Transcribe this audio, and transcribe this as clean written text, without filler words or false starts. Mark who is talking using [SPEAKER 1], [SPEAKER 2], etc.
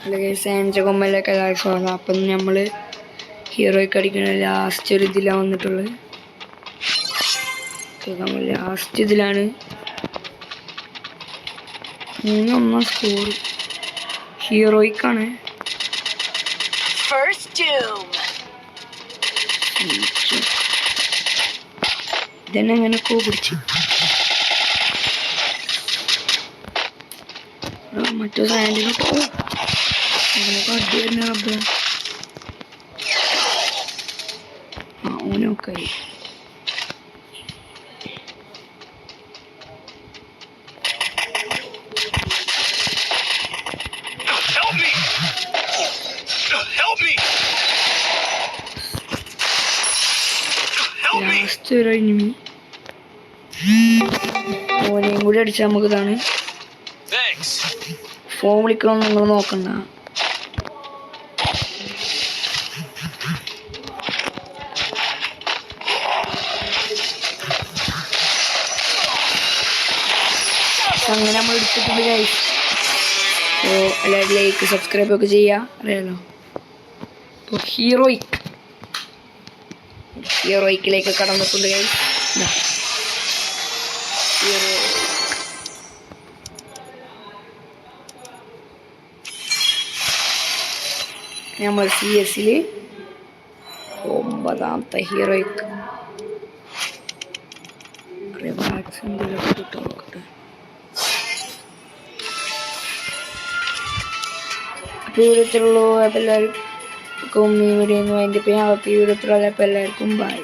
[SPEAKER 1] അല്ലെങ്കിൽ സാൻജ കൊമ്മലൊക്കെ എല്ലാവർക്കും. അപ്പം നമ്മൾ ഹീറോയ്ക്ക് അടിക്കുന്ന ലാസ്റ്റ് ഒരു ഇതിലാണ് വന്നിട്ടുള്ളത്. നമ്മൾ ലാസ്റ്റ് ഇതിലാണ് 3-1 സ്കോർ ഹീറോയ്ക്കാണ്. ഇതന്നെ എങ്ങനെയൊക്കെ പിടിച്ചു. മറ്റു സാൻഡിനൊക്കെ അടി തന്നെ റബ്ബ്. ഓനൊക്കെ ലാസ്റ്റ് ഒരു എനിമി ഓനെയും കൂടി അടിച്ചാൽ നമുക്ക് ഇതാണ്. ഫോൺ വിളിക്കണം നിങ്ങൾ നോക്കണ്ട. അങ്ങനെ നമ്മൾ എടുത്തിട്ടുണ്ട് ഗൈസ്. അപ്പോൾ എല്ലാവരും ലൈക്ക് സബ്സ്ക്രൈബ് ഒക്കെ ചെയ്യുക. അറിയാലോ. അപ്പോൾ ഹീറോയ്ക്കിലേക്ക് കടന്നിട്ടുണ്ട് ഗൈസ്. നമ്മൾ CS-ൽ 9ാമത്തെ ഹീറോയ്ക്ക് റിവാക്സ് എന്തെങ്കിലുമൊക്കെ കിട്ടാൻ നോക്കട്ടെ. അപ്പോൾ ഈ വിധത്തിലുള്ള എല്ലാവർക്കും ഈ വീഡിയോ അതിൻ്റെ ഇപ്പോൾ എല്ലാവർക്കും ബൈ.